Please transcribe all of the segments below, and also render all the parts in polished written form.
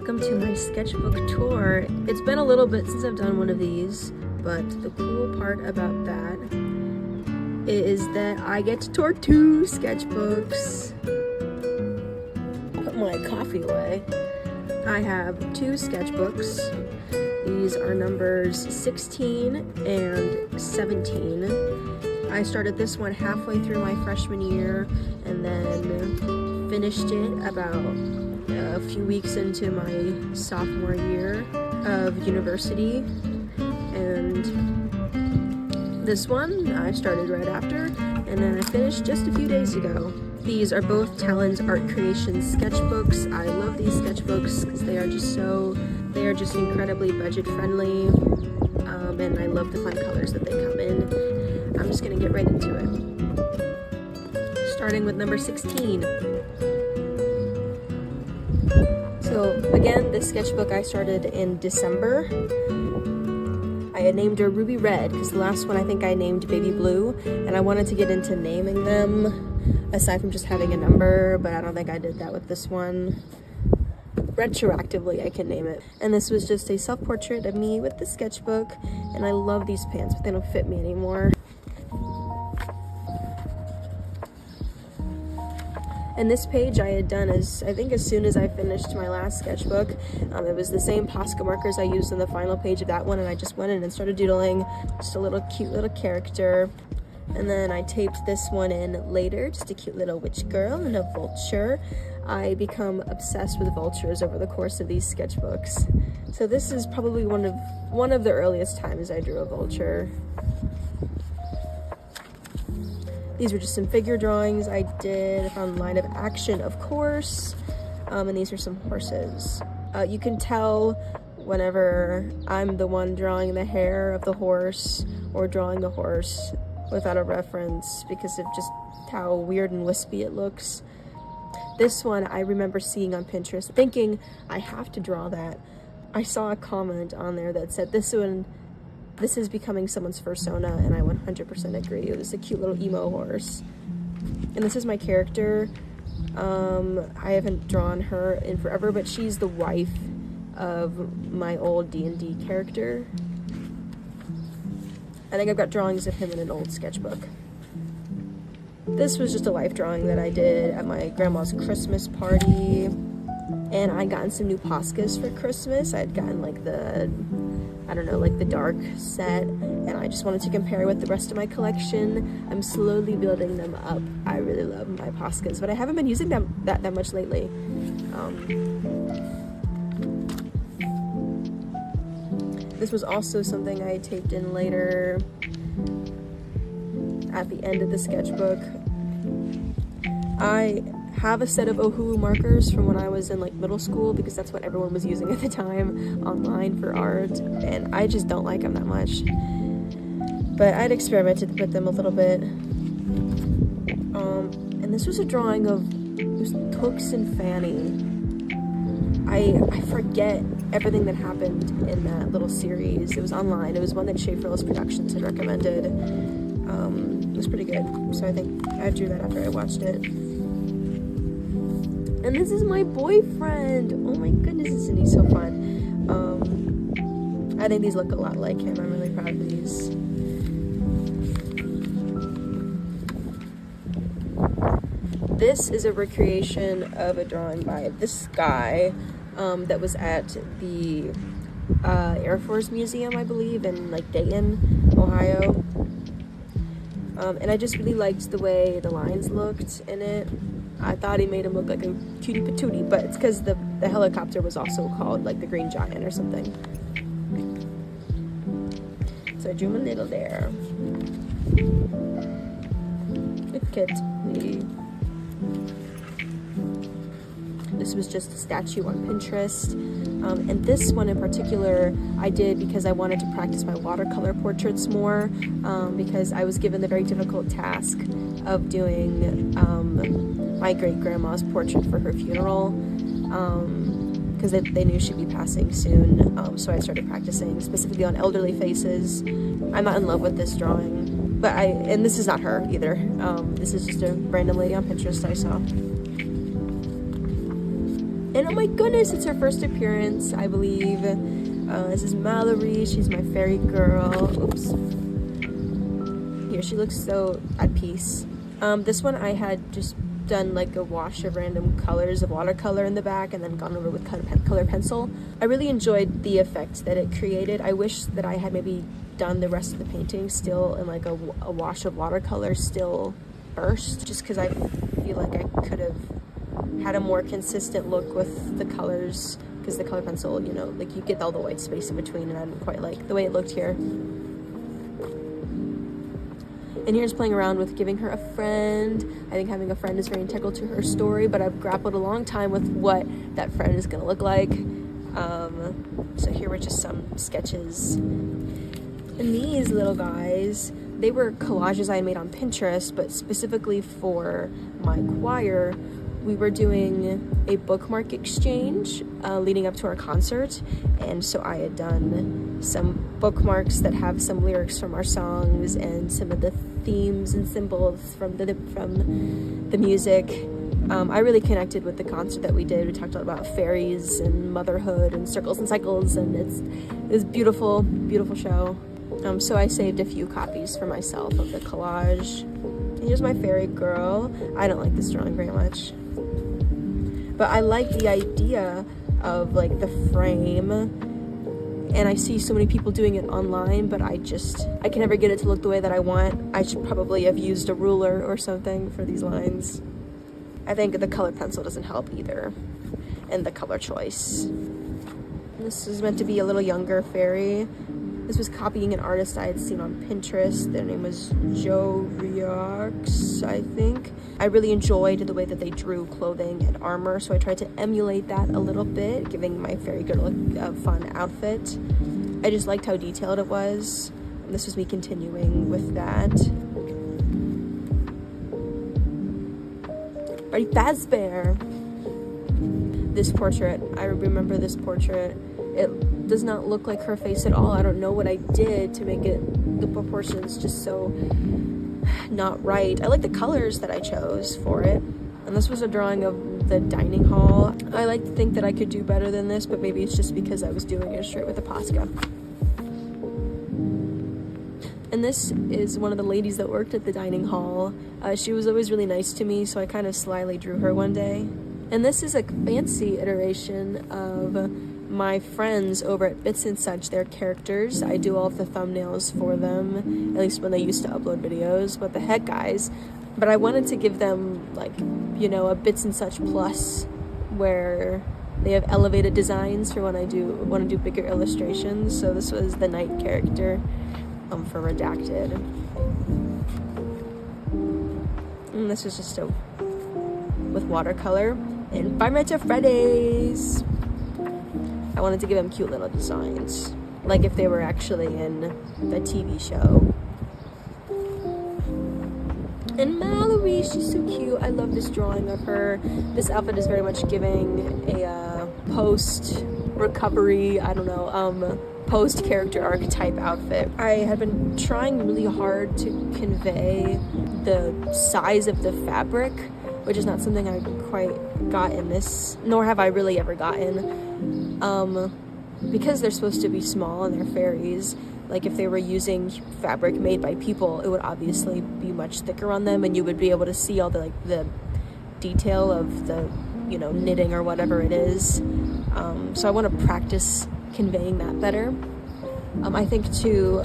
welcome to my sketchbook tour. It's been a little bit since I've done one of these, but the cool part about that is that I get to tour 2 sketchbooks. Put my coffee away. I have 2 sketchbooks. These are numbers 16 and 17. I started this one halfway through my freshman year and then finished it about a few weeks into my sophomore year of university. And this one I started right after, and then I finished just a few days ago. These are both Talon's Art Creations sketchbooks. I love these sketchbooks because they are just incredibly budget friendly, and I love the fun colors that they come in. I'm just gonna get right into it. Starting with number 16. So again, this sketchbook I started in December. I had named her Ruby Red because the last one I think I named Baby Blue, and I wanted to get into naming them aside from just having a number, but I don't think I did that with this one. Retroactively, I can name it. And this was just a self-portrait of me with the sketchbook, and I love these pants, but they don't fit me anymore. And this page I had done I think as soon as I finished my last sketchbook. It was the same Posca markers I used on the final page of that one, and I just went in and started doodling just a cute little character. And then I taped this one in later, just a cute little witch girl and a vulture. I become obsessed with vultures over the course of these sketchbooks. So this is probably one of the earliest times I drew a vulture. These were just some figure drawings I did on Line of Action, of course. And these are some horses. You can tell whenever I'm the one drawing the hair of the horse or drawing the horse without a reference because of just how weird and wispy it looks. This one I remember seeing on Pinterest, thinking I have to draw that. I saw a comment on there that said this is becoming someone's persona, and I 100% agree. It was a cute little emo horse. And this is my character. I haven't drawn her in forever, but she's the wife of my old D&D character. I think I've got drawings of him in an old sketchbook. This was just a life drawing that I did at my grandma's Christmas party. And I'd gotten some new Poscas for Christmas. I'd gotten like the dark set, and I just wanted to compare with the rest of my collection. I'm slowly building them up. I really love my Poscas, but I haven't been using them that much lately. This was also something I taped in later at the end of the sketchbook. I have a set of Oahu markers from when I was in like middle school because that's what everyone was using at the time online for art, and I just don't like them that much. But I'd experimented with them a little bit. And this was a drawing of Tooks and Fanny. I forget everything that happened in that little series. It was online. It was one that Schaeferless Productions had recommended. It was pretty good, so I think I drew that after I watched it. And this is my boyfriend. Oh my goodness, isn't he so fun? I think these look a lot like him. I'm really proud of these. This is a recreation of a drawing by this guy that was at the Air Force Museum, I believe, in like Dayton, Ohio. And I just really liked the way the lines looked in it. I thought he made him look like a cutie patootie, but it's because the helicopter was also called like the Green Giant or something. So I drew him a little there. Good kitty. This was just a statue on Pinterest. And this one in particular I did because I wanted to practice my watercolor portraits more, because I was given the very difficult task of doing my great-grandma's portrait for her funeral, because they knew she'd be passing soon. So I started practicing specifically on elderly faces. I'm not in love with this drawing, but and this is not her either. This is just a random lady on Pinterest I saw. And oh my goodness, it's her first appearance, I believe. This is Mallory. She's my fairy girl. Oops. Here, she looks so at peace. This one I had just done like a wash of random colors of watercolor in the back and then gone over with color pencil. I really enjoyed the effect that it created. I wish that I had maybe done the rest of the painting still in like a wash of watercolor still first, just because I feel like I could have had a more consistent look with the colors, because the color pencil, you know, like you get all the white space in between, and I didn't quite like the way it looked here. And here's playing around with giving her a friend. I think having a friend is very integral to her story, but I've grappled a long time with what that friend is gonna look like. So here were just some sketches. And these little guys, they were collages I made on Pinterest, but specifically for my choir, we were doing a bookmark exchange leading up to our concert, and so I had done some bookmarks that have some lyrics from our songs and some of the themes and symbols from the music. I really connected with the concert that we did. We talked a lot about fairies and motherhood and circles and cycles, and it's beautiful, beautiful show. So I saved a few copies for myself of the collage. Here's my fairy girl. I don't like this drawing very much, but I like the idea of like the frame, and I see so many people doing it online, but I can never get it to look the way that I want. I should probably have used a ruler or something for these lines. I think the color pencil doesn't help either, and the color choice. This is meant to be a little younger fairy. This was copying an artist I had seen on Pinterest. Their name was Joe Riox, I think. I really enjoyed the way that they drew clothing and armor, so I tried to emulate that a little bit, giving my fairy girl a fun outfit. I just liked how detailed it was. And this was me continuing with that. Freddy Fazbear. This portrait, I remember this portrait. It does not look like her face at all. I don't know what I did to make the proportions just so not right. I like the colors that I chose for it. And this was a drawing of the dining hall. I like to think that I could do better than this, but maybe it's just because I was doing it straight with a Posca. And this is one of the ladies that worked at the dining hall. She was always really nice to me, so I kind of slyly drew her one day. And this is a fancy iteration of my friends over at Bits and Such, their characters. I do all of the thumbnails for them, at least when they used to upload videos. What the heck, guys? But I wanted to give them, like, you know, a Bits and Such plus, where they have elevated designs for when I want to do bigger illustrations. So this was the night character for Redacted. And this was just with watercolor and Five Nights at Freddy's. I wanted to give them cute little designs, like if they were actually in the TV show. And Mallory, she's so cute. I love this drawing of her. This outfit is very much giving a post-recovery, I don't know, post-character archetype outfit. I had been trying really hard to convey the size of the fabric, which is not something I quite got in this, nor have I really ever gotten. Because they're supposed to be small and they're fairies, like if they were using fabric made by people, it would obviously be much thicker on them, and you would be able to see all the detail of the, you know, knitting or whatever it is. So I want to practice conveying that better. I think too,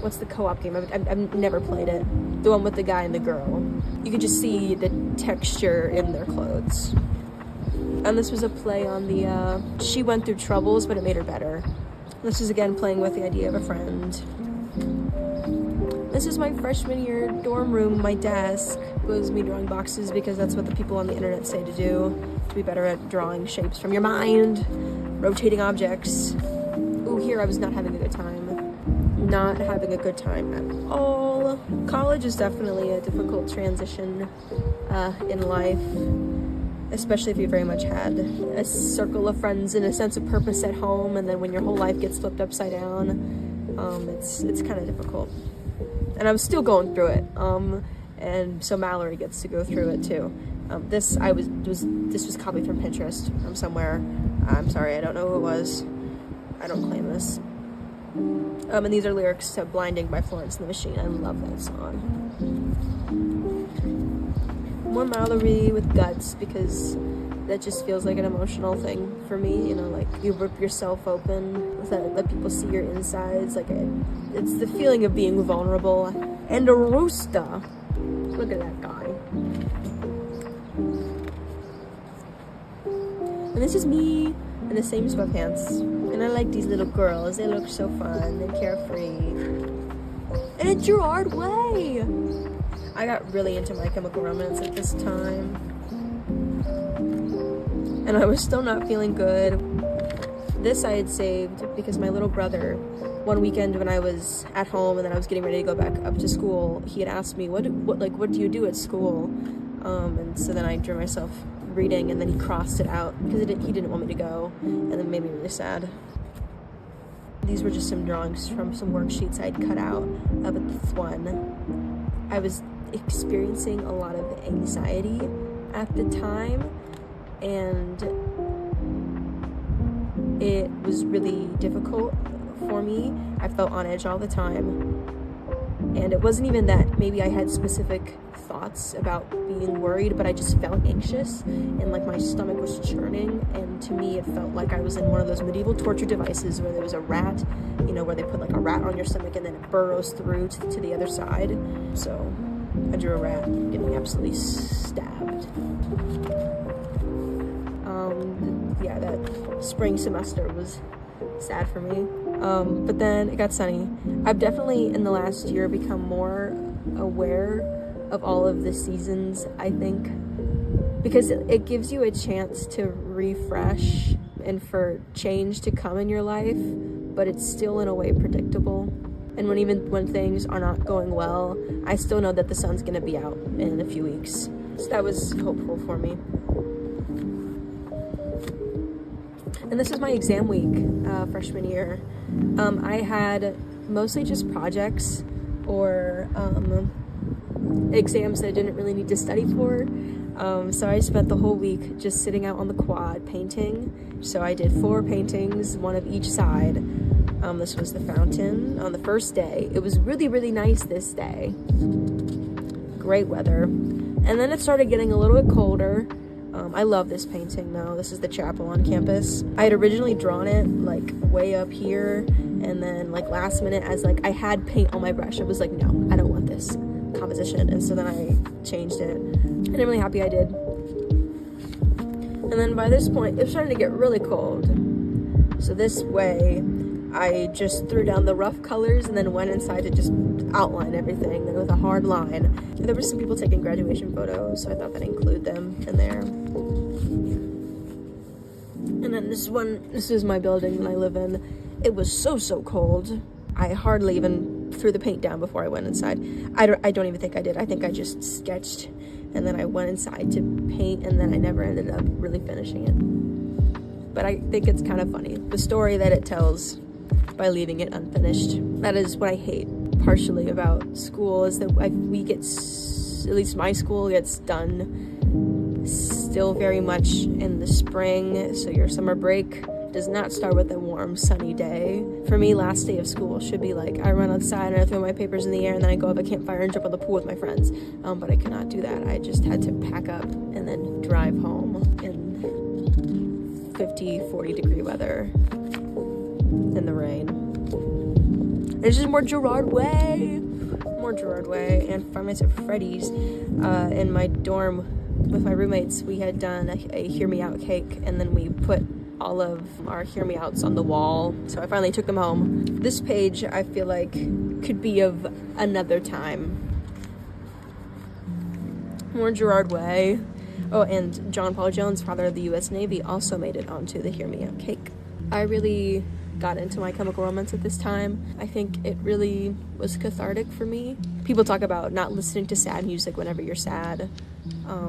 what's the co-op game? I've never played it. The one with the guy and the girl. You can just see the texture in their clothes. And this was a play on the, she went through troubles, but it made her better. This is again playing with the idea of a friend. This is my freshman year dorm room. My desk was me drawing boxes because that's what the people on the internet say to do, to be better at drawing shapes from your mind, rotating objects. Ooh, here I was not having a good time. Not having a good time at all. College is definitely a difficult transition in life, especially if you very much had a circle of friends and a sense of purpose at home, and then when your whole life gets flipped upside down, it's kind of difficult. And I'm still going through it. and so Mallory gets to go through it too. This was copied from Pinterest from somewhere. I'm sorry, I don't know who it was. I don't claim this. And these are lyrics to Blinding by Florence and the Machine. I love that song. More Mallory with guts, because that just feels like an emotional thing for me, you know, like you rip yourself open, let people see your insides, like it's the feeling of being vulnerable. And a rooster. Look at that guy. And this is me in the same sweatpants. And I like these little girls. They look so fun and carefree. And it's Gerard Way. I got really into My Chemical Romance at this time. And I was still not feeling good. This I had saved because my little brother, one weekend when I was at home and then I was getting ready to go back up to school, he had asked me, what do you do at school? And so then I drew myself reading, and then he crossed it out because he didn't want me to go, and it made me really sad. These were just some drawings from some worksheets I'd cut out of this one. I was experiencing a lot of anxiety at the time, and it was really difficult for me. I felt on edge all the time, and it wasn't even that maybe I had specific thoughts about being worried, but I just felt anxious, and like my stomach was churning, and to me it felt like I was in one of those medieval torture devices where there was a rat, you know, where they put like a rat on your stomach and then it burrows through to the other side. So I drew a rat getting absolutely stabbed. Yeah, that spring semester was sad for me. But then it got sunny. I've definitely in the last year become more aware of all of the seasons, I think, because it gives you a chance to refresh and for change to come in your life, but it's still in a way predictable. And even when things are not going well, I still know that the sun's gonna be out in a few weeks. So that was hopeful for me. And this is my exam week, freshman year. I had mostly just projects or exams that I didn't really need to study for. So I spent the whole week just sitting out on the quad painting. So I did 4 paintings, one of each side. This was the fountain on the first day. It was really, really nice this day. Great weather. And then it started getting a little bit colder. I love this painting though. This is the chapel on campus. I had originally drawn it like way up here, and then like last minute as like I had paint on my brush, I was like, no, I don't want this composition, and so then I changed it, and I'm really happy I did. And then by this point it was starting to get really cold, so this way I just threw down the rough colors and then went inside to just outline everything with a hard line. And there were some people taking graduation photos, so I thought I'd include them in there. And then this is my building that I live in. It was so cold. I hardly even threw the paint down before I went inside. I don't even think I did. I think I just sketched, and then I went inside to paint, and then I never ended up really finishing it. But I think it's kind of funny, the story that it tells by leaving it unfinished. That is what I hate partially about school, is that we get, at least my school gets done still very much in the spring, so your summer break does not start with a warm sunny day. For me, last day of school should be like I run outside and I throw my papers in the air and then I go have a campfire and jump on the pool with my friends, but I could not do that. I just had to pack up and then drive home in 50-40 degree weather in the rain. There's just more Gerard Way, and Five Nights at Freddy's. In my dorm with my roommates, we had done a Hear Me Out cake, and then we put all of our Hear Me Outs on the wall, so I finally took them home. This page I feel like could be of another time. More Gerard Way. Oh, and John Paul Jones, father of the U.S. Navy, also made it onto the Hear Me Out cake. I really got into My Chemical Romance at this time. I think it really was cathartic for me. People talk about not listening to sad music whenever you're sad,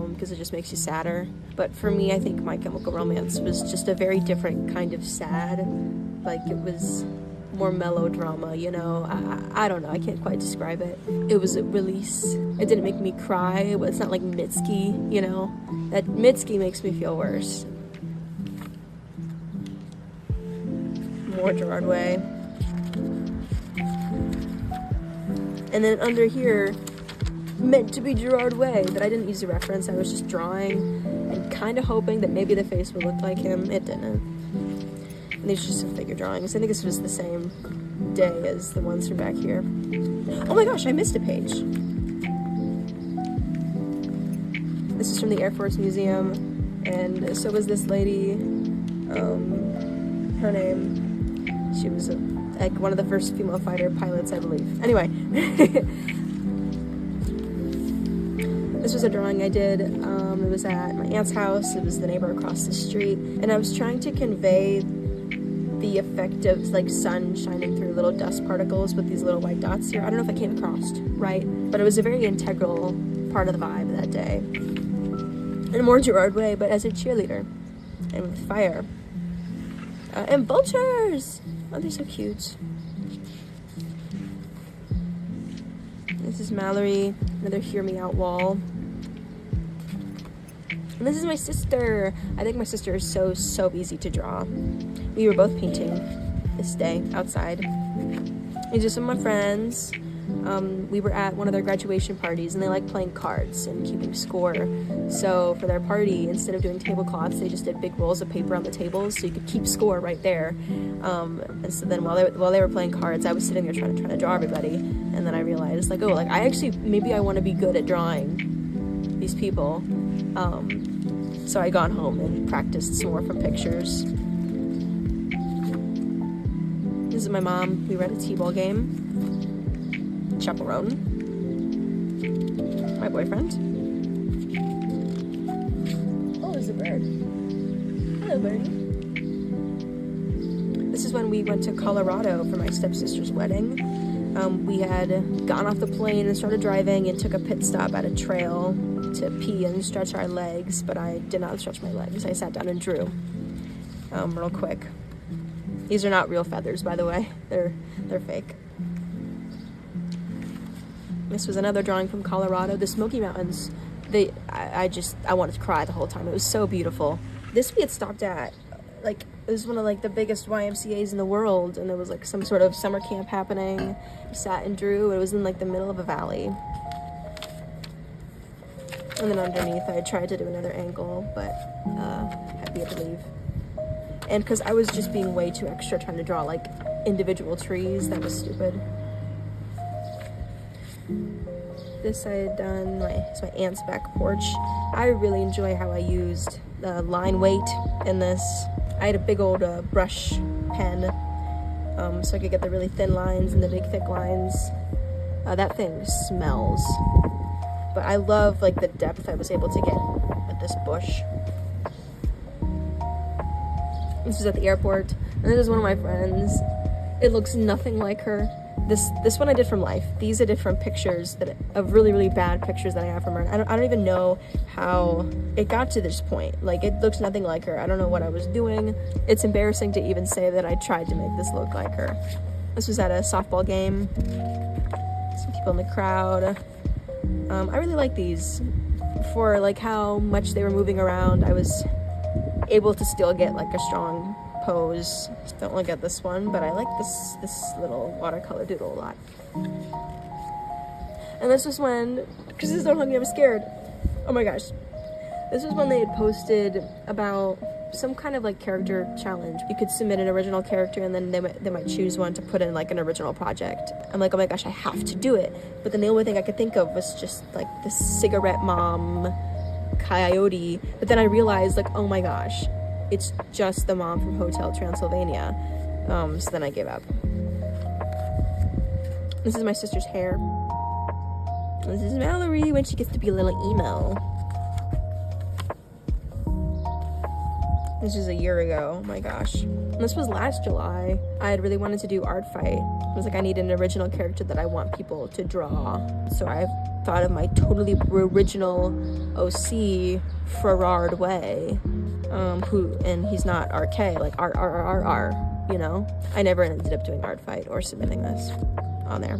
because it just makes you sadder. But for me, I think My Chemical Romance was just a very different kind of sad. Like, it was more melodrama, you know. I don't know, I can't quite describe it. It was a release. It didn't make me cry. It's not like Mitski, you know. That Mitski makes me feel worse. More Gerard Way. And then under here, meant to be Gerard Way, but I didn't use a reference. I was just drawing and kind of hoping that maybe the face would look like him. It didn't. And these are just some figure drawings. I think this was the same day as the ones from back here. Oh my gosh, I missed a page. This is from the Air Force Museum, and so was this lady. Her name, she was like one of the first female fighter pilots, I believe. Anyway. This was a drawing I did. It was at my aunt's house. It was the neighbor across the street. And I was trying to convey the effect of like sun shining through little dust particles with these little white dots here. I don't know if I came across right, but it was a very integral part of the vibe that day. In a more Gerard Way, but as a cheerleader. And with fire. And vultures! Oh, they're so cute. This is Mallory, another Hear Me Out wall. And this is my sister. I think my sister is so easy to draw. We were both painting this day outside. These are some of my friends. We were at one of their graduation parties, and they like playing cards and keeping score. So for their party, instead of doing tablecloths, they just did big rolls of paper on the tables, so you could keep score right there. And so then while they were playing cards, I was sitting there trying to draw everybody, and then I realized like, oh, like maybe I want to be good at drawing these people. So I got home and practiced some more from pictures. This is my mom. We were at a t-ball game. Chaperone. My boyfriend. Oh, there's a bird. Hello, birdie. This is when we went to Colorado for my stepsister's wedding. We had gotten off the plane and started driving and took a pit stop at a trail to pee and stretch our legs, but I did not stretch my legs. I sat down and drew real quick. These are not real feathers, by the way. They're fake. This was another drawing from Colorado. The Smoky Mountains, I wanted to cry the whole time. It was so beautiful. This we had stopped at, like, it was one of like the biggest YMCAs in the world, and there was like some sort of summer camp happening. We sat and drew. It was in like the middle of a valley. And then underneath, I tried to do another angle, but we had to leave. And because I was just being way too extra trying to draw like individual trees, that was stupid. This I had done, it's my aunt's back porch. I really enjoy how I used the line weight in this. I had a big old brush pen, so I could get the really thin lines and the big thick lines. That thing smells. But I love like the depth I was able to get with this bush. This was at the airport, and this is one of my friends. It looks nothing like her. This one I did from life. These I did from pictures of really bad pictures that I have from her. I don't even know how it got to this point. Like, it looks nothing like her. I don't know what I was doing. It's embarrassing to even say that I tried to make this look like her. This was at a softball game. Some people in the crowd. I really like these. For like how much they were moving around, I was able to still get like a strong pose. Don't look at this one, but I like this little watercolor doodle a lot. And this was when, because this is so hungry, I'm scared. Oh my gosh. This was when they had posted about some kind of like character challenge. You could submit an original character, and then they might choose one to put in like an original project. I'm like, oh my gosh, I have to do it. But then the only thing I could think of was just like the cigarette mom coyote. But then I realized like, oh my gosh, it's just the mom from Hotel Transylvania. So then I gave up. This is my sister's hair. This is Mallory when she gets to be a little emo. This is a year ago. Oh my gosh. And this was last July. I had really wanted to do art fight. I was like, I need an original character that I want people to draw. So I thought of my totally original OC, Gerard Way. And he's not RK, like R. you know? I never ended up doing art fight or submitting this on there.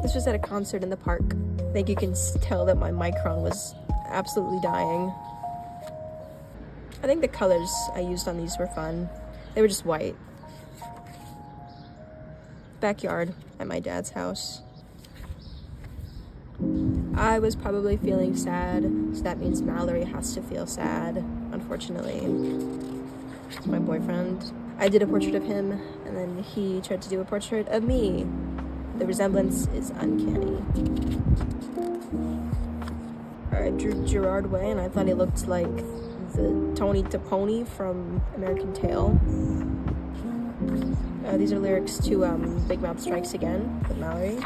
This was at a concert in the park. I think you can tell that my micron was absolutely dying. I think the colors I used on these were fun. They were just white. Backyard at my dad's house. I was probably feeling sad, so that means Mallory has to feel sad, unfortunately. It's my boyfriend. I did a portrait of him, and then he tried to do a portrait of me. The resemblance is uncanny. I drew Gerard Way, and I thought he looked like the Tony Taponi from American Tail. These are lyrics to Big Mouth Strikes Again with Mallory.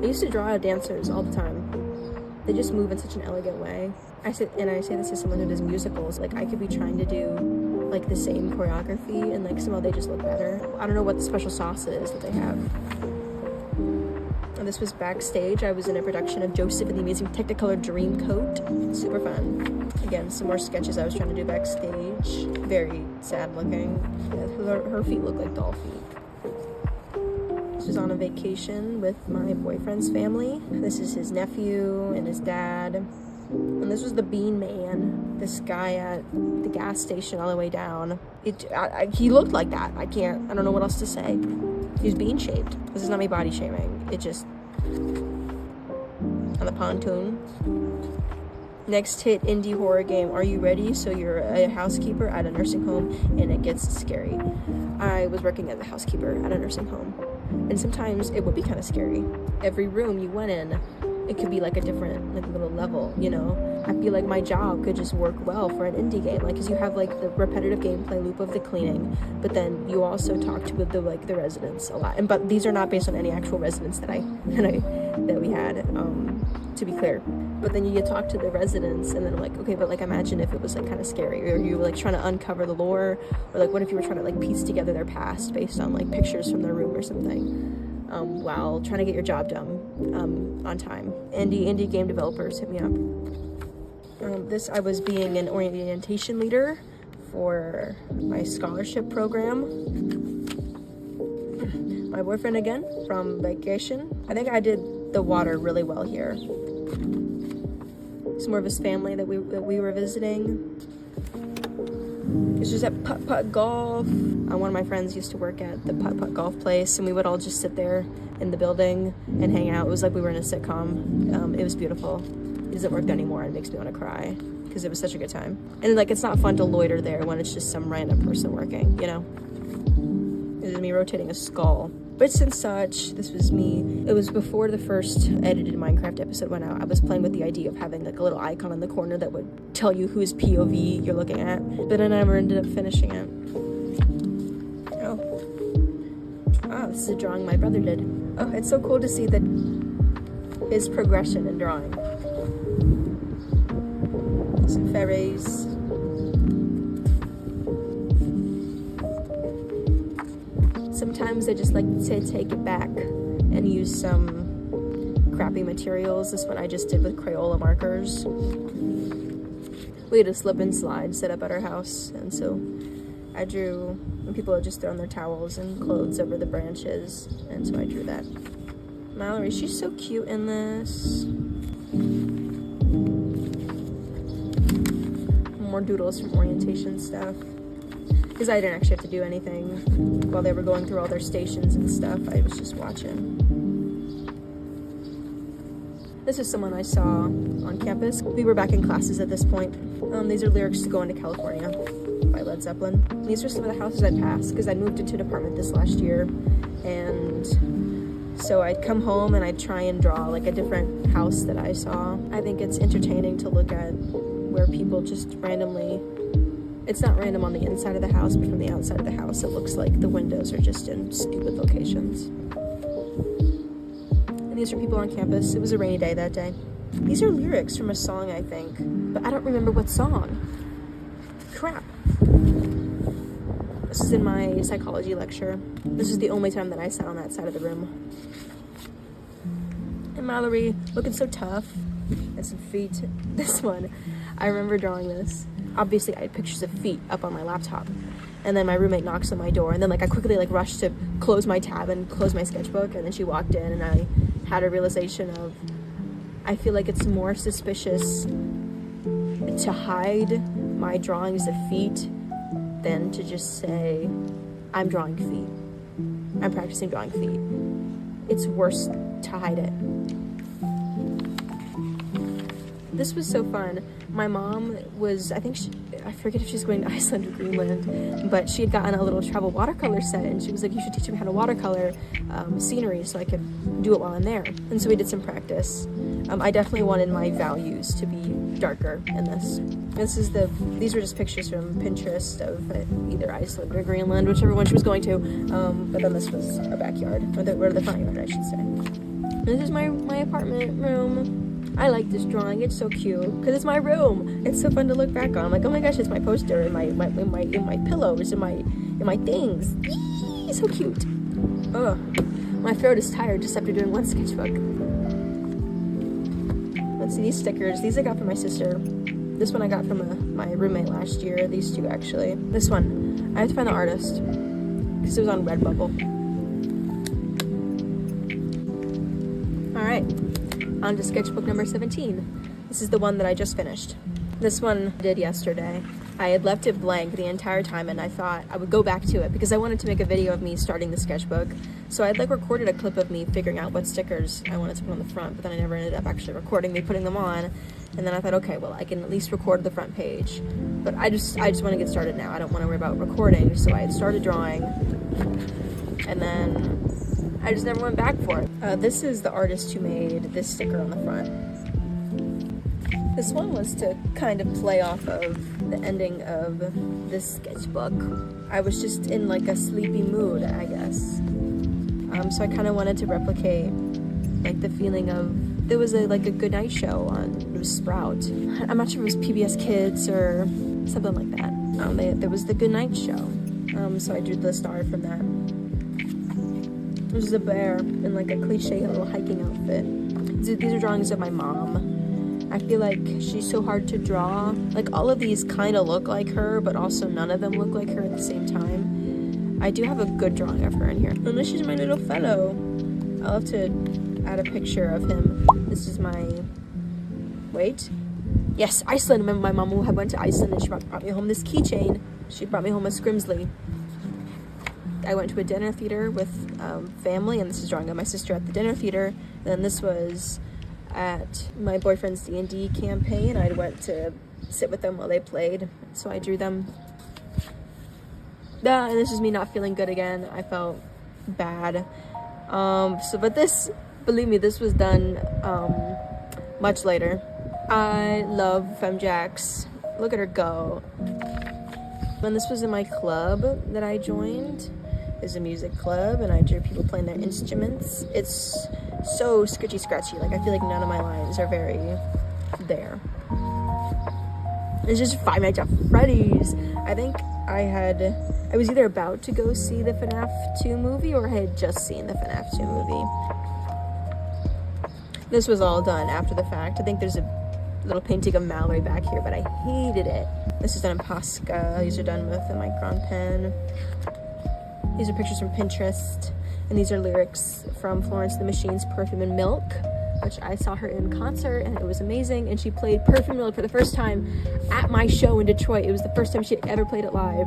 I used to draw dancers all the time. They just move in such an elegant way. I say this as someone who does musicals. Like, I could be trying to do like the same choreography and like somehow they just look better. I don't know what the special sauce is that they have. And this was backstage. I was in a production of Joseph and the Amazing Technicolor Dreamcoat. Super fun. Again, some more sketches I was trying to do backstage. Very sad looking. Yeah, her feet look like doll feet. This was on a vacation with my boyfriend's family. This is his nephew and his dad. And this was the Bean Man, this guy at the gas station on the way down. He looked like that. I don't know what else to say. He was bean shaped. This is not me body shaming. It just, on the pontoon. Next hit indie horror game, Are You Ready? So you're a housekeeper at a nursing home and it gets scary. I was working as a housekeeper at a nursing home. And sometimes it would be kind of scary. Every room you went in, it could be like a different like little level, you know? I feel like my job could just work well for an indie game, like, because you have like the repetitive gameplay loop of the cleaning, but then you also talk to the residents a lot. But these are not based on any actual residents that we had, to be clear. But then you get to talk to the residents, and then I'm like, okay, but like imagine if it was like kind of scary, or you were like trying to uncover the lore, or like what if you were trying to like piece together their past based on like pictures from their room or something. While trying to get your job done on time. Indie game developers, hit me up. I was being an orientation leader for my scholarship program. My boyfriend again from vacation. I think I did the water really well here. Some more of his family that we were visiting. It's just at putt-putt golf. One of my friends used to work at the putt-putt golf place, and we would all just sit there in the building and hang out. It was like we were in a sitcom. It was beautiful. It doesn't work there anymore, and it makes me want to cry because it was such a good time. And like, it's not fun to loiter there when it's just some random person working, you know? It was me rotating a skull. Bits and such, this was me. It was before the first edited Minecraft episode went out. I was playing with the idea of having like a little icon in the corner that would tell you whose POV you're looking at, but I never ended up finishing it. Oh, this is a drawing my brother did. Oh, it's so cool to see his progression in drawing. Some fairies. Sometimes I just like to take it back and use some crappy materials. This one I just did with Crayola markers. We had a slip and slide set up at our house, and so I drew when people had just thrown their towels and clothes over the branches, and so I drew that. Mallory, she's so cute in this. More doodles from orientation stuff. Because I didn't actually have to do anything while they were going through all their stations and stuff. I was just watching. This is someone I saw on campus. We were back in classes at this point. These are lyrics to Going to California by Led Zeppelin. These are some of the houses I passed because I moved into an apartment this last year. And so I'd come home and I'd try and draw like a different house that I saw. I think it's entertaining to look at where people just randomly, it's not random on the inside of the house, but from the outside of the house, it looks like the windows are just in stupid locations. And these are people on campus. It was a rainy day that day. These are lyrics from a song, I think, but I don't remember what song. Crap. This is in my psychology lecture. This is the only time that I sat on that side of the room. And Mallory, looking so tough. and some feet. This one, I remember drawing this. Obviously, I had pictures of feet up on my laptop. And then my roommate knocks on my door, and then like I quickly like rushed to close my tab and close my sketchbook, and then she walked in, and I had a realization of, I feel like it's more suspicious to hide my drawings of feet than to just say, I'm drawing feet. I'm practicing drawing feet. It's worse to hide it. This was so fun. My mom was, I forget if she's going to Iceland or Greenland, but she had gotten a little travel watercolor set, and she was like, you should teach me how to watercolor scenery so I could do it while I'm there. And so we did some practice. I definitely wanted my values to be darker in this. These were just pictures from Pinterest of either Iceland or Greenland, whichever one she was going to. But then this was a backyard, or the front yard, I should say. And this is my apartment room. I like this drawing. It's so cute because it's my room. It's so fun to look back on. I'm like, oh my gosh, it's my poster and my pillows and my things. Eee, so cute. Ugh, my throat is tired just after doing one sketchbook. Let's see these stickers. These I got from my sister. This one I got from my roommate last year. These two actually. This one I have to find the artist because it was on Redbubble. All right. On to sketchbook number 17. This is the one that I just finished. This one I did yesterday. I had left it blank the entire time, and I thought I would go back to it because I wanted to make a video of me starting the sketchbook. So I had like recorded a clip of me figuring out what stickers I wanted to put on the front, but then I never ended up actually recording me putting them on. And then I thought, okay, well, I can at least record the front page. But I just want to get started now. I don't want to worry about recording. So I had started drawing, and then I just never went back for it. This is the artist who made this sticker on the front. This one was to kind of play off of the ending of this sketchbook. I was just in like a sleepy mood, I guess. So I kind of wanted to replicate like the feeling of, there was a good night show on, it was Sprout. I'm not sure if it was PBS Kids or something like that. There was the Good Night Show. So I drew the star from that. This is a bear in like a cliche little hiking outfit. These are drawings of my mom. I feel like she's so hard to draw. Like all of these kind of look like her, but also none of them look like her at the same time. I do have a good drawing of her in here. And this is my little fellow. I'll have to add a picture of him. This is my, wait. Yes, Iceland. Remember my mom had went to Iceland and she brought me home this keychain. She brought me home a Scrimsley. I went to a dinner theater with family, and this is drawing of my sister at the dinner theater. And then this was at my boyfriend's D&D campaign. I went to sit with them while they played, so I drew them. And this is me not feeling good again. I felt bad. But this, believe me, this was done much later. I love Femjax. Look at her go. And this was in my club that I joined. It's a music club, and I drew people playing their instruments. It's so scratchy. Like, I feel like none of my lines are very there. It's just Five Nights at Freddy's. I think I was either about to go see the FNAF 2 movie, or I had just seen the FNAF 2 movie. This was all done after the fact. I think there's a little painting of Mallory back here, but I hated it. This is done in Posca. These are done with a micron pen. These are pictures from Pinterest, and these are lyrics from Florence and the Machine's Perfume and Milk, which I saw her in concert, and it was amazing, and she played Perfume and Milk for the first time at my show in Detroit. It was the first time she had ever played it live,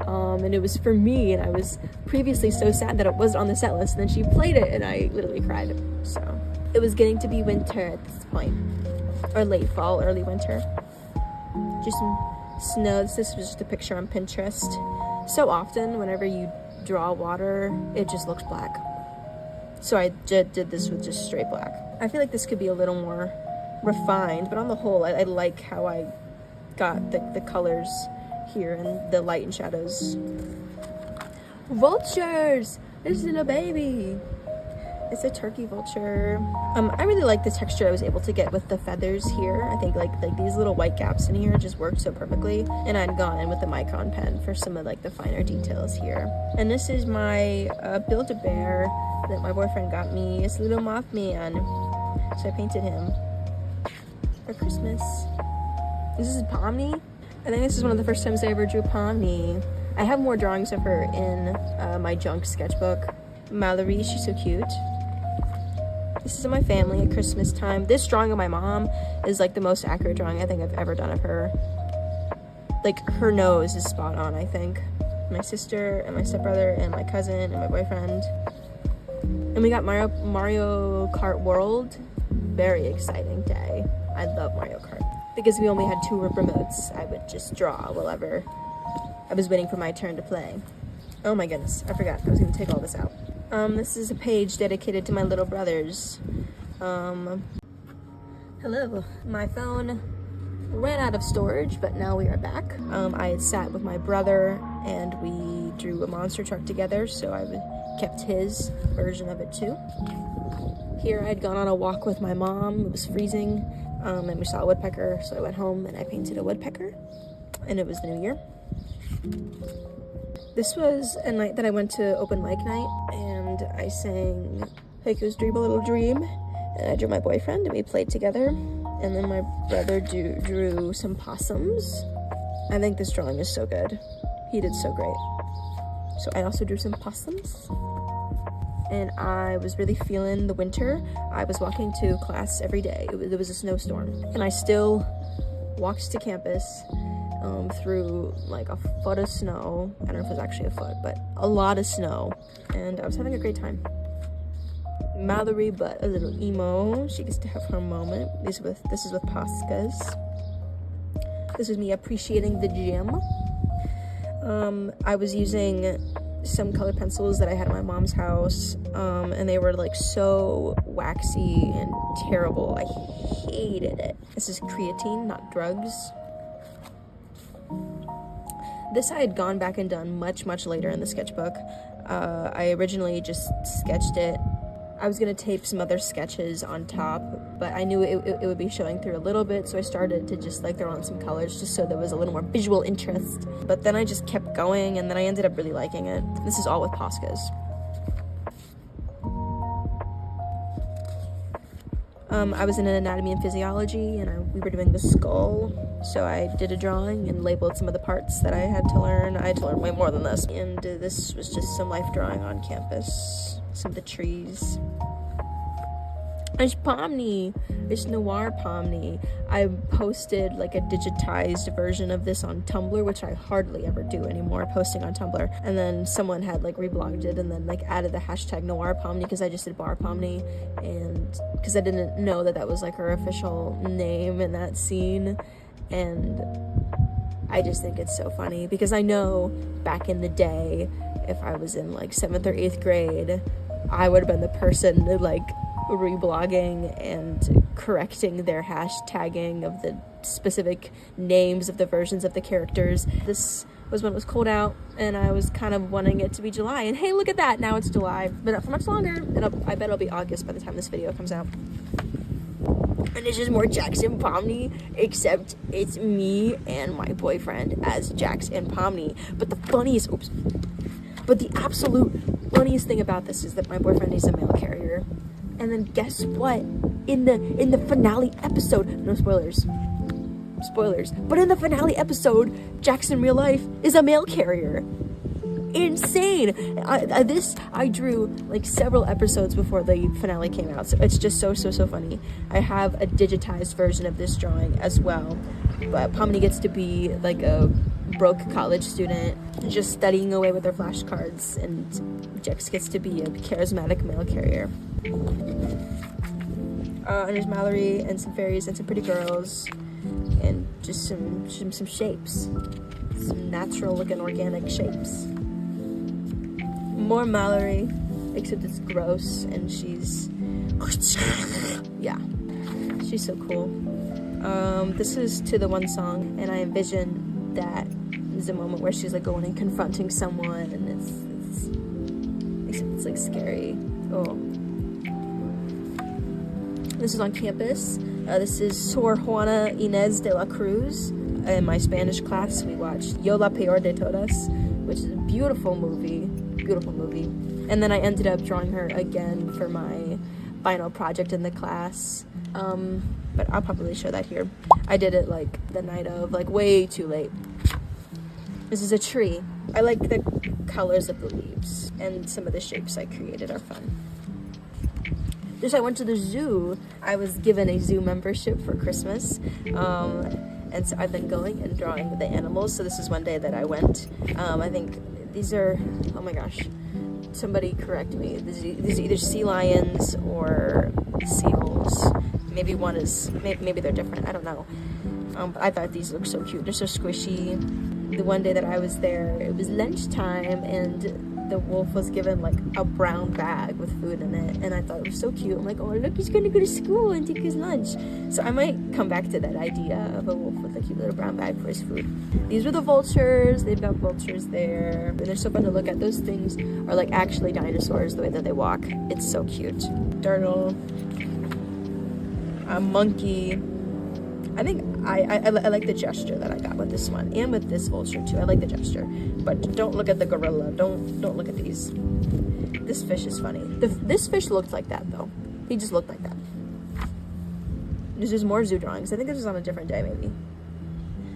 and it was for me, and I was previously so sad that it wasn't on the set list, and then she played it, and I literally cried. So it was getting to be winter at this point, or late fall, early winter. Just some snow. This was just a picture on Pinterest. So often, whenever you draw water, it just looks black. So I did this with just straight black. I feel like this could be a little more refined, but on the whole, I like how I got the colors here and the light and shadows. Vultures! There's a little baby. It's a turkey vulture. I really like the texture I was able to get with the feathers here. I think like these little white gaps in here just worked so perfectly. And I'd gone in with the micron pen for some of like the finer details here. And this is my Build-A-Bear that my boyfriend got me. It's a little Mothman. So I painted him. for Christmas. This is Pomni. I think this is one of the first times I ever drew Pomni. I have more drawings of her in my junk sketchbook. Mallory, she's so cute. This is of my family at Christmas time. This drawing of my mom is like the most accurate drawing I think I've ever done of her. Like, her nose is spot on, I think. My sister and my stepbrother and my cousin and my boyfriend. And we got Mario Kart World. Very exciting day. I love Mario Kart. Because we only had 2 remotes, I would just draw whenever I was waiting for my turn to play. Oh my goodness, I forgot. I was gonna take all this out. This is a page dedicated to my little brothers. Hello. My phone ran out of storage, but now we are back. I had sat with my brother and we drew a monster truck together, so I kept his version of it too. Here I'd gone on a walk with my mom. It was freezing, and we saw a woodpecker, so I went home and I painted a woodpecker, and it was the new year. This was a night that I went to open mic night, and I sang Heiko's Dream a Little Dream, and I drew my boyfriend, and we played together. And then my brother drew some possums. I think this drawing is so good. He did so great. So I also drew some possums. And I was really feeling the winter. I was walking to class every day. There was a snowstorm. And I still walked to campus through like a foot of snow. I don't know if it was actually a foot, but a lot of snow. And I was having a great time. Mallory, but a little emo. She gets to have her moment. This is with Pascas. This is me appreciating the gym. I was using some colored pencils that I had at my mom's house, and they were like so waxy and terrible. I hated it. This is creatine, not drugs. This I had gone back and done much later in the sketchbook. I originally just sketched it. I was gonna tape some other sketches on top, but I knew it would be showing through a little bit, so I started to just like throw on some colors just so there was a little more visual interest. But then I just kept going, and then I ended up really liking it. This is all with Poscas. I was in anatomy and physiology, and we were doing the skull, so I did a drawing and labeled some of the parts that I had to learn. I had to learn way more than this. And this was just some life drawing on campus. Some of the trees. It's Pomni. It's Noir Pomni. I posted like a digitized version of this on Tumblr, which I hardly ever do anymore, posting on Tumblr. And then someone had like reblogged it and then like added the hashtag Noir Pomni because I just did Bar Pomni, and because I didn't know that was like her official name in that scene. And I just think it's so funny because I know back in the day, if I was in like 7th or 8th grade, I would have been the person like reblogging and correcting their hashtagging of the specific names of the versions of the characters. This was when it was cold out, and I was kind of wanting it to be July, and hey, look at that, now it's July, but not for much longer. I bet it'll be August by the time this video comes out. And it's just more Jax and Pomni, except it's me and my boyfriend as Jax and Pomni. But the absolute funniest thing about this is that my boyfriend is a mail carrier. And then guess what? In the finale episode, no spoilers, but in the finale episode, Jax in real life is a mail carrier. Insane. I drew like several episodes before the finale came out, so it's just so funny. I have a digitized version of this drawing as well, but Pomni gets to be like a broke college student just studying away with her flashcards, and Jax gets to be a charismatic mail carrier. And there's Mallory and some fairies and some pretty girls and just some shapes, some natural looking organic shapes. More Mallory, except it's gross and she's she's so cool. This is to the one song, and I envision that there's a moment where she's like going and confronting someone, and it's like scary. Oh, this is on campus. This is Sor Juana Inés de la Cruz. In my Spanish class, we watched Yo la Peor de Todas, which is a beautiful movie. And then I ended up drawing her again for my final project in the class. but I'll probably show that here. I did it like the night of, like way too late. This is a tree. I like the colors of the leaves, and some of the shapes I created are fun. Just I went to the zoo. I was given a zoo membership for Christmas, and so I've been going and drawing the animals. So this is one day that I went. I think these are, oh my gosh, somebody correct me. These are either sea lions or seals. Maybe one is, maybe they're different, I don't know. But I thought these looked so cute. They're so squishy. The one day that I was there, it was lunchtime, and the wolf was given like a brown bag with food in it, and I thought it was so cute. I'm like, oh look, he's gonna go to school and take his lunch. So I might come back to that idea of a wolf with a cute little brown bag for his food. These are the vultures. They've got vultures there, and they're so fun to look at. Those things are like actually dinosaurs, the way that they walk. It's so cute. Turtle, a monkey. I think I like the gesture that I got with this one, and with this vulture too. I like the gesture, but don't look at the gorilla. Don't look at these. This fish is funny. This fish looked like that though. He just looked like that. There's more zoo drawings. I think this was on a different day maybe.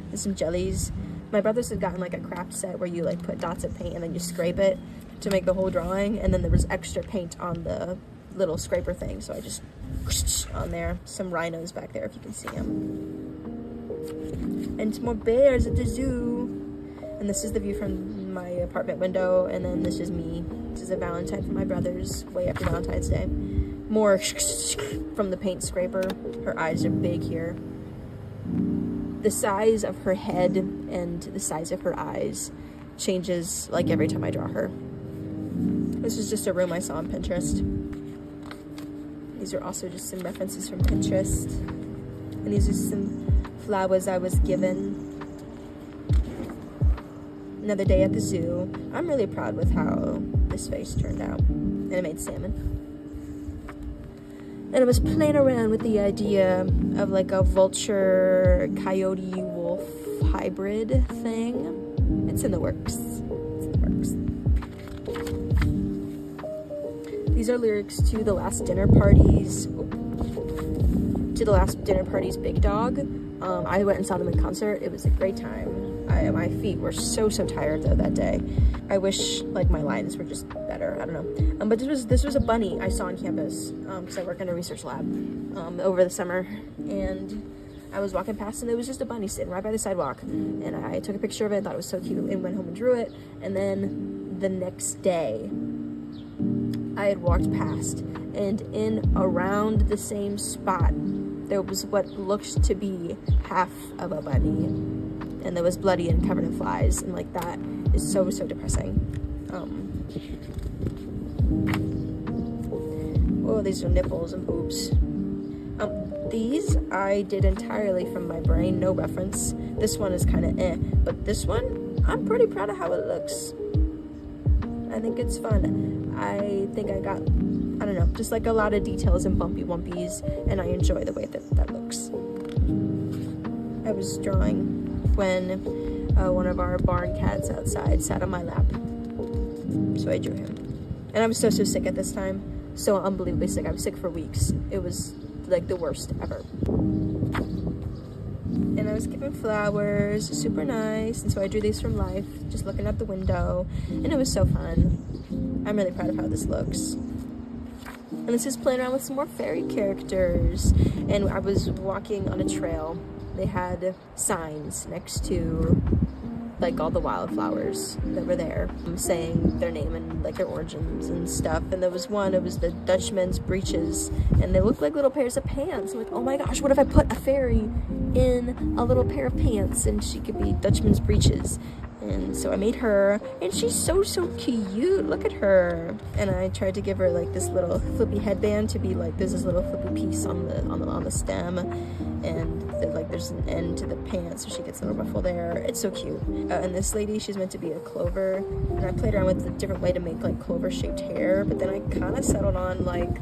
There's some jellies. My brothers had gotten like a craft set where you like put dots of paint and then you scrape it to make the whole drawing, and then there was extra paint on the little scraper thing, so I just on there. Some rhinos back there if you can see them. And some more bears at the zoo. And this is the view from my apartment window, and then this is me. This is a Valentine for my brothers way after Valentine's Day. More from the paint scraper. Her eyes are big here. The size of her head and the size of her eyes changes like every time I draw her. This is just a room I saw on Pinterest. These are also just some references from Pinterest. And these are some flowers I was given. Another day at the zoo. I'm really proud with how this face turned out. And I made salmon. And I was playing around with the idea of like a vulture, coyote, wolf hybrid thing. It's in the works. It's in the works. These are lyrics to The Last Dinner Party's Big Dog. I went and saw them in concert. It was a great time. My feet were so tired though that day. I wish like my lines were just better. I don't know. But this was a bunny I saw on campus because I work in a research lab over the summer, and I was walking past and there was just a bunny sitting right by the sidewalk, and I took a picture of it. Thought it was so cute and went home and drew it. And then the next day, I had walked past, and in around the same spot, there was what looked to be half of a bunny, and that was bloody and covered in flies, and like that is so depressing. Oh, these are nipples and boobs. These I did entirely from my brain, no reference. This one is kind of but this one, I'm pretty proud of how it looks. I think it's fun. I think I got, I don't know, just like a lot of details and bumpy wumpies, and I enjoy the way that looks. I was drawing when one of our barn cats outside sat on my lap, so I drew him. And I was so sick at this time, so unbelievably sick. I was sick for weeks. It was like the worst ever. And I was given flowers, super nice, and so I drew these from life, just looking out the window, and it was so fun. I'm really proud of how this looks. And this is playing around with some more fairy characters, and I was walking on a trail. They had signs next to like all the wildflowers that were there, saying their name and like their origins and stuff. And there was one, it was the Dutchman's breeches, and they looked like little pairs of pants. I'm like, oh my gosh, what if I put a fairy in a little pair of pants and she could be Dutchman's breeches? And so I made her, and she's so cute. Look at her. And I tried to give her like this little flippy headband to be like, there's this little flippy piece on the stem, and like there's an end to the pants, so she gets a little ruffle there. It's so cute. And this lady, she's meant to be a clover, and I played around with a different way to make like clover shaped hair, but then I kind of settled on like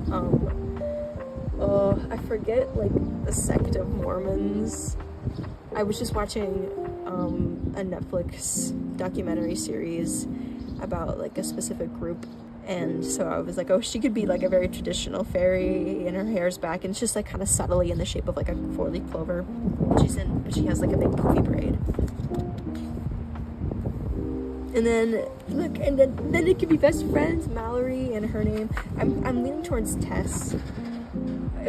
I forget, like the sect of Mormons. I was just watching a Netflix documentary series about like a specific group, And so I was like, oh, she could be like a very traditional fairy, and her hair's back, and it's just like kind of subtly in the shape of like a 4-leaf clover. But she has like a big poofy braid. And then look, and then it could be best friends, Mallory, and her name. I'm leaning towards Tess,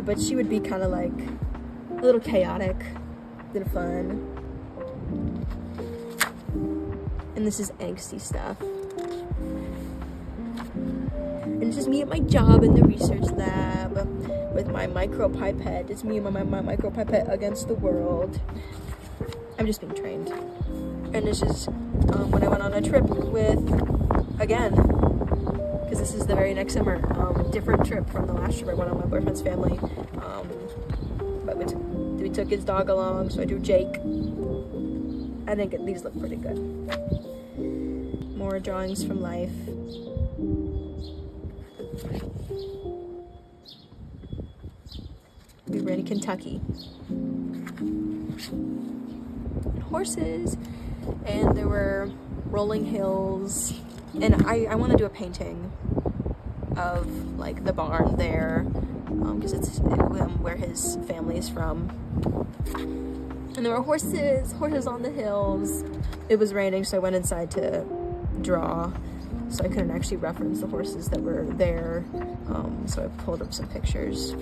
but she would be kind of like a little chaotic, a little fun. And this is angsty stuff. And it's just me at my job in the research lab with my micropipette. It's me and my micropipette against the world. I'm just being trained. And this is when I went on a trip with, again, because this is the very next summer, different trip from the last trip I went on with my boyfriend's family. But we took his dog along, so I drew Jake. I think these look pretty good. More drawings from life. We were in Kentucky. Horses, and there were rolling hills, and I want to do a painting of like the barn there, because it's where his family is from. And there were horses on the hills. It was raining, so I went inside to draw, so I couldn't actually reference the horses that were there, so I pulled up some pictures.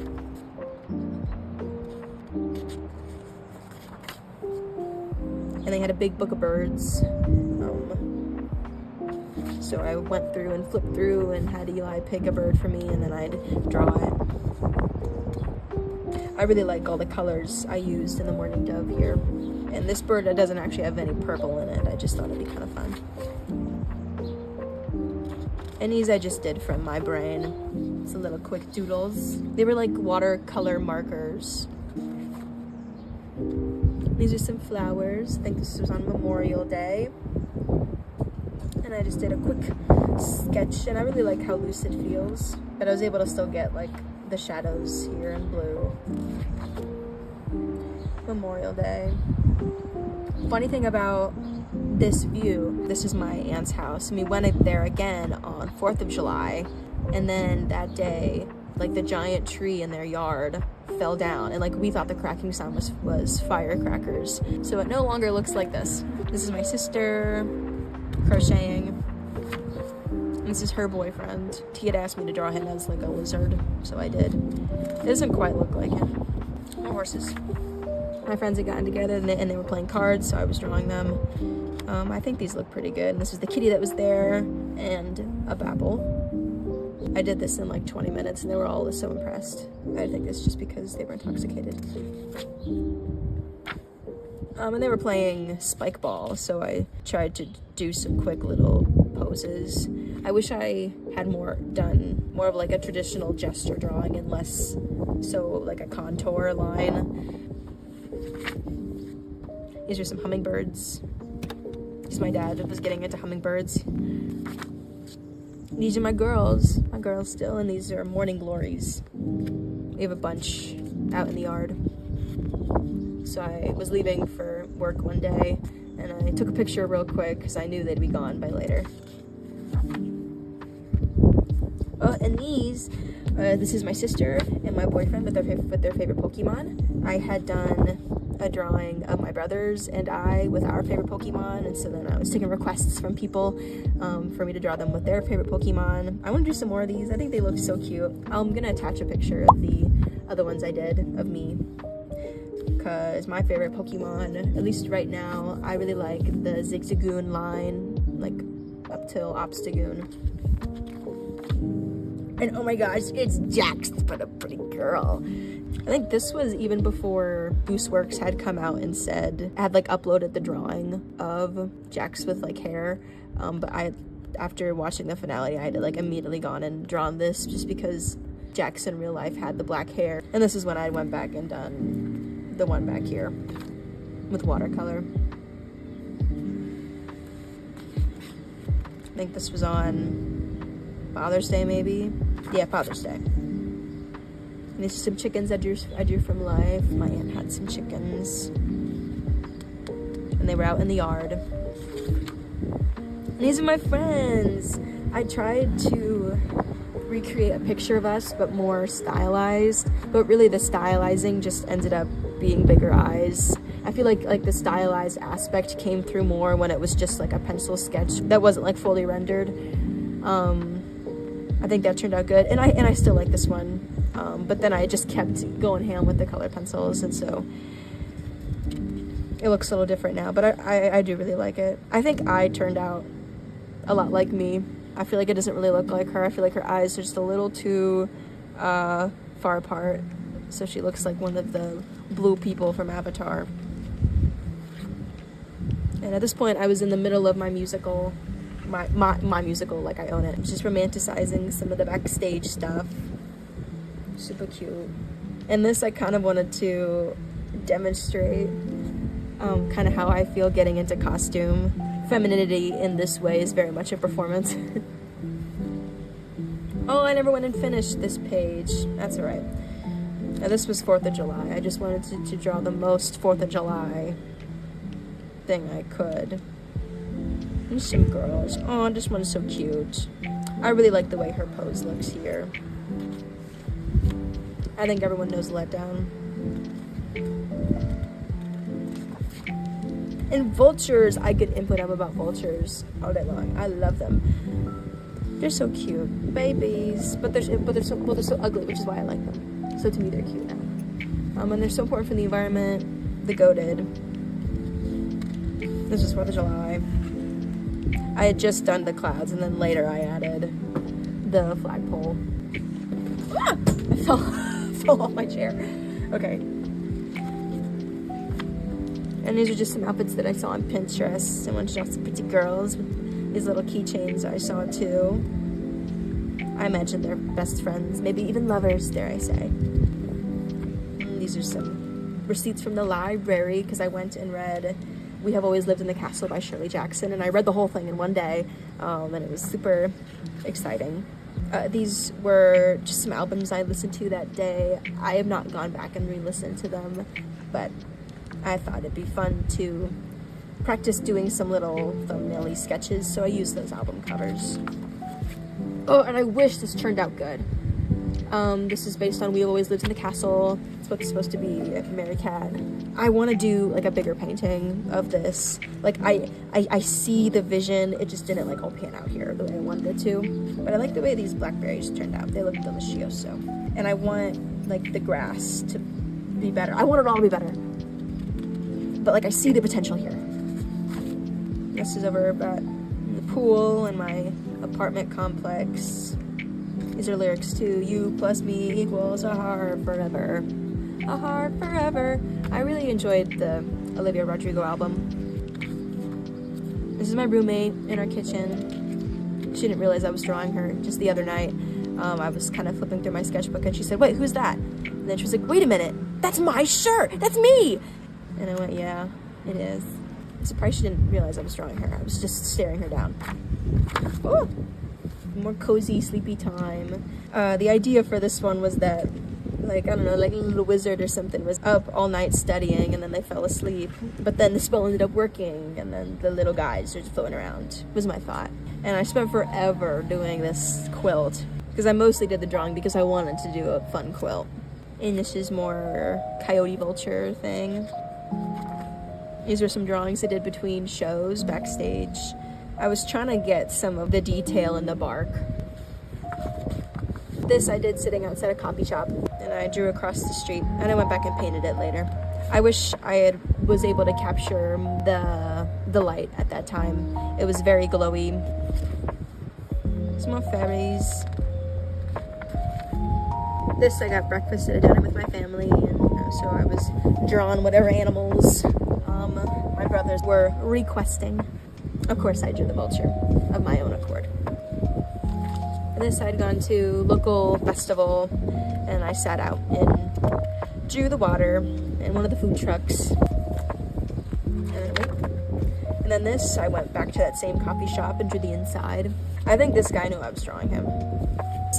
And they had a big book of birds, so I went through and flipped through and had Eli pick a bird for me, and then I'd draw it. I really like all the colors I used in the Mourning Dove here. And this bird doesn't actually have any purple in it. I just thought it'd be kind of fun. And these I just did from my brain. Some little quick doodles. They were like watercolor markers. These are some flowers. I think this was on Memorial Day. And I just did a quick sketch, and I really like how loose it feels. But I was able to still get like the shadows here in blue. Memorial Day. Funny thing about this view, this is my aunt's house, and we went up there again on 4th of July, and then that day, like the giant tree in their yard fell down, and like we thought the cracking sound was firecrackers. So it no longer looks like this. This is my sister crocheting. This is her boyfriend. He had asked me to draw him as like a lizard, so I did. It doesn't quite look like him. More horses. My friends had gotten together and they were playing cards, so I was drawing them. I think these look pretty good. And this is the kitty that was there, and a babble. I did this in like 20 minutes, and they were all so impressed. I think it's just because they were intoxicated. And they were playing spike ball, so I tried to do some quick little poses. I wish I had done more of like a traditional gesture drawing and less so like a contour line. These are some hummingbirds. My dad was getting into hummingbirds. These are my girls still, and these are morning glories. We have a bunch out in the yard. So I was leaving for work one day, and I took a picture real quick because I knew they'd be gone by later. And these, this is my sister and my boyfriend with their favorite Pokemon. I had done a drawing of my brothers and I with our favorite Pokemon, and so then I was taking requests from people for me to draw them with their favorite Pokemon. I want to do some more of these. I think they look so cute. I'm gonna attach a picture of the other ones I did of me, because my favorite Pokemon, at least right now, I really like the Zigzagoon line, like up till Obstagoon. And oh my gosh, it's Jax, but a pretty girl. I think this was even before Gooseworks had come out and had like uploaded the drawing of Jax with like hair. But after watching the finale, I had like immediately gone and drawn this just because Jax in real life had the black hair. And this is when I went back and done the one back here with watercolor. I think this was on Father's Day, maybe? Yeah, Father's Day. And these are some chickens I drew from life. My aunt had some chickens. And they were out in the yard. And these are my friends. I tried to recreate a picture of us, but more stylized, but really the stylizing just ended up being bigger eyes. I feel like the stylized aspect came through more when it was just like a pencil sketch that wasn't like fully rendered. I think that turned out good, and I still like this one, but then I just kept going ham with the color pencils, and so it looks a little different now, but I do really like it. I think I turned out a lot like me. I feel like it doesn't really look like her. I feel like her eyes are just a little too far apart, so she looks like one of the blue people from Avatar. And at this point, I was in the middle of my musical, my musical, like I own it. Just romanticizing some of the backstage stuff. Super cute. And this, I kind of wanted to demonstrate kind of how I feel getting into costume. Femininity in this way is very much a performance. Oh, I never went and finished this page. That's all right. Now, this was 4th of July. I just wanted to draw the most 4th of July thing I could. And some girls. Oh, this one's so cute. I really like the way her pose looks here. I think everyone knows Letdown. And vultures, I could input them about vultures all day long. I love them. They're so cute, babies, but they're so ugly, which is why I like them. So to me, they're cute now. And they're so important for the environment. The goated. This was 4th of July. I had just done the clouds, and then later I added the flagpole. Ah! I fell off my chair. Okay. And these are just some outfits that I saw on Pinterest. Someone showed some pretty girls with these little keychains I saw too. I imagine they're best friends, maybe even lovers, dare I say. And these are some receipts from the library, because I went and read We Have Always Lived in the Castle by Shirley Jackson, and I read the whole thing in one day, and it was super exciting. These were just some albums I listened to that day. I have not gone back and re-listened to them, but I thought it'd be fun to practice doing some little thumbnail-y sketches, so I used those album covers. Oh, and I wish this turned out good. This is based on We Have Always Lived in the Castle. It's what's supposed to be Mary Cat. I want to do like a bigger painting of this. Like I see the vision, it just didn't like all pan out here the way I wanted it to. But I like the way these blackberries turned out. They look delicioso. And I want like the grass to be better. I want it all to be better. But like I see the potential here. This is over at the pool in my apartment complex. These are lyrics to You Plus Me Equals a Heart Forever. A Heart Forever. I really enjoyed the Olivia Rodrigo album. This is my roommate in our kitchen. She didn't realize I was drawing her just the other night. I was kind of flipping through my sketchbook and she said, "Wait, who's that?" And then she was like, "Wait a minute, that's my shirt! That's me!" And I went, "Yeah, it is." I'm surprised she didn't realize I was drawing her. I was just staring her down. Oh, more cozy, sleepy time. The idea for this one was that, like, I don't know, like a little wizard or something was up all night studying and then they fell asleep. But then the spell ended up working and then the little guys are just floating around, was my thought. And I spent forever doing this quilt because I mostly did the drawing because I wanted to do a fun quilt. And this is more coyote vulture thing. These are some drawings I did between shows backstage. I was trying to get some of the detail in the bark. This I did sitting outside a coffee shop, and I drew across the street, and I went back and painted it later. I wish I was able to capture the light at that time. It was very glowy. Some more fairies. This I got breakfast at a dinner with my family, and so I was drawing whatever animals my brothers were requesting. Of course, I drew the vulture of my own accord. And this I'd gone to local festival, and I sat out and drew the water in one of the food trucks. And then this, I went back to that same coffee shop and drew the inside. I think this guy knew I was drawing him.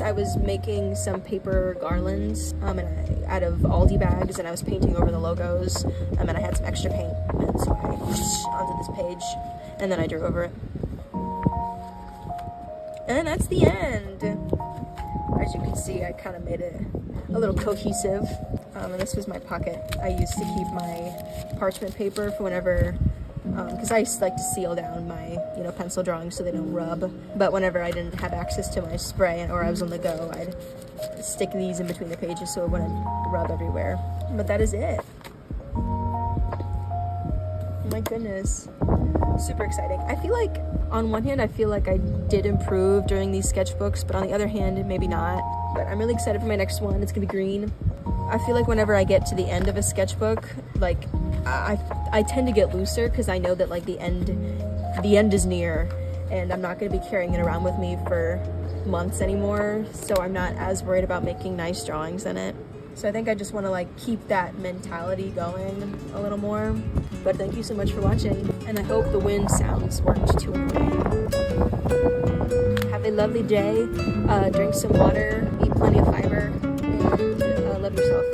I was making some paper garlands out of Aldi bags, and I was painting over the logos, and I had some extra paint, and so I whoosh onto this page, and then I drew over it. And that's the end. As you can see, I kind of made it a little cohesive. And this was my pocket. I used to keep my parchment paper for whenever, because I like to seal down my, pencil drawings so they don't rub. But whenever I didn't have access to my spray or I was on the go, I'd stick these in between the pages so it wouldn't rub everywhere. But that is it. My goodness. Super exciting. I feel like, on one hand, I feel like I did improve during these sketchbooks, but on the other hand, maybe not. But I'm really excited for my next one. It's gonna be green. I feel like whenever I get to the end of a sketchbook, like, I tend to get looser because I know that, like, the end is near, and I'm not gonna be carrying it around with me for months anymore, so I'm not as worried about making nice drawings in it. So I think I just want to, like, keep that mentality going a little more. But thank you so much for watching, and I hope the wind sounds weren't too annoying. Have a lovely day. Drink some water, eat plenty of fiber, and love yourself.